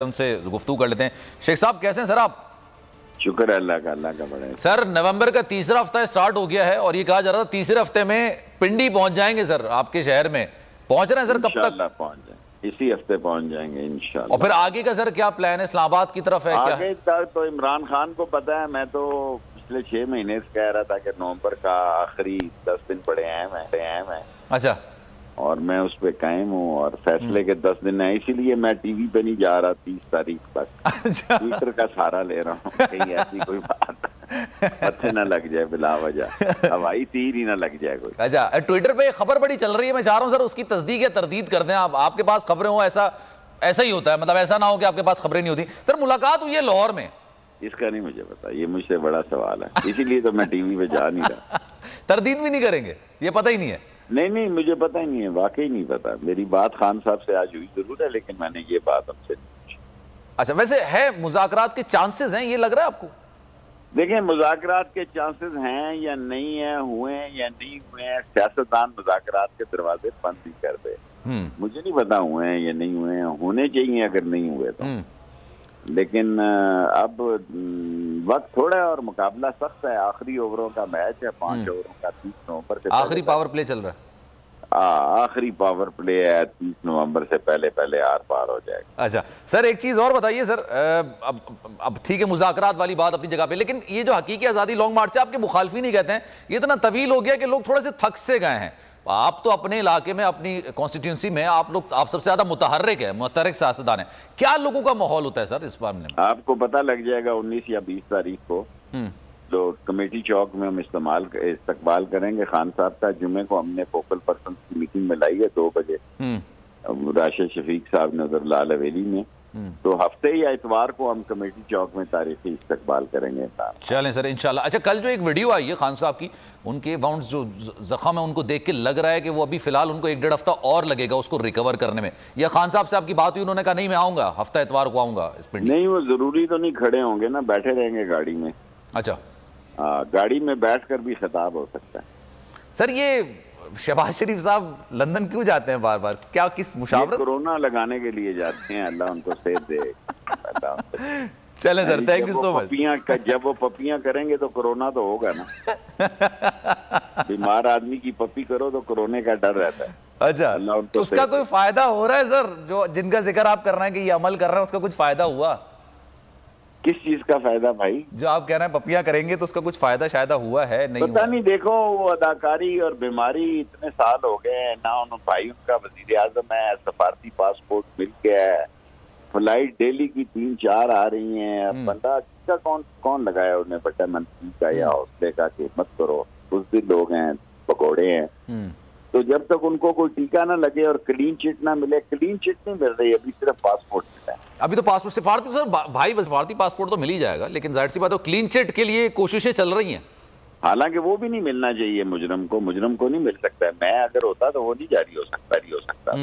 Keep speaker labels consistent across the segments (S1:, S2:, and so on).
S1: उनसे गुफ्तगू कर लेते हैं। शेख साहब कैसे हैं सर आप?
S2: शुक्र है अल्लाह का बड़ा।
S1: सर नवंबर का तीसरा हफ्ता स्टार्ट हो गया है और ये कहा जा रहा था तीसरे हफ्ते में पिंडी पहुंच जाएंगे सर, आपके शहर में पहुंच रहे हैं सर? कब तक
S2: पहुंच जाएंगे? इसी हफ्ते पहुंच जाएंगे इंशाल्लाह।
S1: और फिर आगे का सर क्या प्लान है? इस्लामाबाद की तरफ है क्या?
S2: आगे तक तो इमरान खान को पता है। मैं तो पिछले 6 महीने से कह रहा था कि नवंबर का आखिरी 10 दिन बड़े अहम है।
S1: अच्छा,
S2: और मैं उस पर कायम हूँ और फैसले के 10 दिन है, इसीलिए मैं टीवी पे नहीं जा रहा 30 तारीख तक।
S1: अच्छा।
S2: ट्विटर का सहारा ले रहा हूँ, कहीं ऐसी कोई बात पत्थर ना लग जाए बिला वजह, हवाई तीर ही ना लग जाए कोई।
S1: अच्छा, ट्विटर पे खबर बड़ी चल रही है, मैं चाह रहा हूँ सर उसकी तस्दीक या तरदीद कर दें आप। आपके पास खबरें हो, ऐसा ही होता है, मतलब ऐसा ना हो कि आपके पास खबरें नहीं होती। सर मुलाकात हुई है लाहौर में?
S2: इसका नहीं मुझे पता, ये मुझसे बड़ा सवाल है, इसीलिए तो मैं टीवी पे जा नहीं रहा।
S1: तरदीद भी नहीं करेंगे? ये पता ही नहीं है?
S2: नहीं, मुझे पता ही नहीं है, वाकई नहीं पता। मेरी बात खान साहब से आज हुई जरूर है, लेकिन मैंने ये बात हमसे नहीं पूछी।
S1: अच्छा, वैसे है मुज़ाकरात के चांसेस हैं, ये लग रहा है आपको?
S2: देखिए, मुज़ाकरात के चांसेस हैं या नहीं है, हुए हैं या नहीं हुए हैं, सियासतदान मुज़ाकरात के दरवाजे बंद नहीं कर दे। मुझे नहीं पता हुए हैं या नहीं हुए हैं, होने चाहिए अगर नहीं हुए तो। लेकिन अब वक्त थोड़ा है और मुकाबला सख्त है। आखिरी ओवरों का मैच है, 5 ओवरों का। 30 नवंबर से
S1: आखिरी पावर प्ले चल रहा है।
S2: आखिरी पावर प्ले है, 30 नवंबर से पहले आर पार हो जाएगा।
S1: अच्छा सर, एक चीज़ और बताइए सर, अब ठीक है मुज़ाकरात वाली बात अपनी जगह पे, लेकिन ये जो हकीकी आज़ादी लॉन्ग मार्च से आपके मुखालफी नहीं कहते हैं, ये इतना तवील हो गया कि लोग थोड़े से थक से गए हैं। आप तो अपने इलाके में, अपनी कॉन्स्टिट्यूंसी में आप सबसे ज्यादा मुतहर्रिक है, मुतहर्रिक सियासतदान है। क्या लोगों का माहौल होता है सर इस मामले में?
S2: आपको पता लग जाएगा 19 या 20 तारीख को जो कमेटी चौक में हम इस्तकबाल करेंगे खान साहब का। जुमे को हमने फोकल पर्सन की मीटिंग में लाई है 2 बजे राशिद शफीक साहब ने उधर लाल हवेली में। तो हफ्ते या इतवार को हम कमेटी चौक में तारीखी इस्तकबाल करेंगे।
S1: चलें सर इंशाल्लाह। अच्छा, कल जो एक वीडियो आई है खान साहब की, उनके वाउंड जो जख्म है उनको देख के लग रहा है कि वो अभी फिलहाल उनको 1-1.5 हफ्ता और लगेगा उसको रिकवर करने में। या खान साहब से आपकी बात हुई, उन्होंने कहा नहीं मैं आऊंगा, हफ्ता इतवार को आऊंगा इस पिंडी?
S2: नहीं, वो जरूरी तो नहीं खड़े होंगे ना, बैठे रहेंगे गाड़ी में।
S1: अच्छा,
S2: गाड़ी में बैठकर भी खिताब हो सकता है।
S1: सर ये शहबाज शरीफ साहब लंदन क्यों जाते हैं बार बार? क्या किस मुशावरत?
S2: कोरोना लगाने के लिए जाते हैं, अल्लाह उनको सेहत दे।
S1: चलें sir, thank you so much.
S2: जब वो पपियां करेंगे तो कोरोना तो होगा ना। बीमार आदमी की पपी करो तो कोरोना का डर रहता है।
S1: अच्छा, तो उसका कोई फायदा हो रहा है सर? जो जिनका जिक्र आप कर रहे हैं कि ये अमल कर रहे हैं, उसका कुछ फायदा हुआ?
S2: किस चीज का फायदा भाई? जो
S1: आप कह रहे हैं पपियां करेंगे तो उसका कुछ फायदा शायद हुआ है? नहीं
S2: पता नहीं। देखो, वो अदाकारी और बीमारी इतने साल हो गए हैं ना। उन भाई उनका वजीर आजम है, सफारती पासपोर्ट मिल गया है, फ्लाइट डेली की 3-4 आ रही हैं। बंदा का कौन लगाया उन्हें बटा मंत्री का या हौसले का कि मत करो। कुछ भी लोग हैं, पकौड़े हैं। तो जब तक उनको कोई टीका ना लगे और क्लीन चिट ना मिले, क्लीन चिट नहीं मिल रही अभी, सिर्फ पासपोर्ट मिला है।
S1: अभी तो पासपोर्ट सिफारती सर भाई सिफारती पासपोर्ट तो मिल ही जाएगा, लेकिन जाहिर सी बात है क्लीन चिट के लिए कोशिशें चल रही हैं।
S2: हालांकि वो भी नहीं मिलना चाहिए मुजरम को नहीं मिल सकता है। मैं अगर होता तो वो नहीं जारी हो सकता।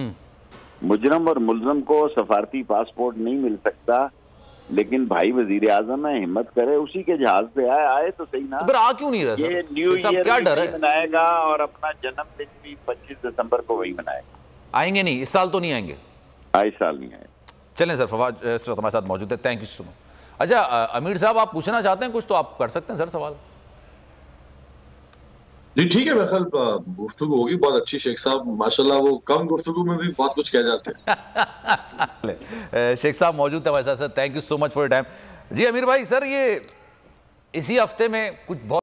S2: मुजरम और मुलजम को सफारती पासपोर्ट नहीं मिल सकता, लेकिन भाई वजीर आजम है, हिम्मत करे, उसी के जहाज पे आए तो सही ना।
S1: तो आ क्यों नहीं रहा?
S2: ये न्यू ईयर
S1: क्या डर है?
S2: मनाएगा और अपना जन्मदिन भी 25 दिसंबर को वही मनाएगा।
S1: आएंगे नहीं इस साल? तो नहीं आएंगे
S2: इस साल नहीं आए।
S1: चलें सर, फवाद हमारे साथ मौजूद है, थैंक यू सो मच। अच्छा अमीर साहब, आप पूछना चाहते हैं कुछ तो आप कर सकते हैं सर सवाल।
S3: जी ठीक है, मेरे ख्याल गुफ्तगू होगी बहुत अच्छी। शेख साहब माशाल्लाह वो कम गुफ्तगू में भी बहुत कुछ कह जाते हैं।
S1: शेख साहब मौजूद है हमारे साथ sir, thank you so much for your time. जी अमीर भाई, सर ये इसी हफ्ते में कुछ बहुत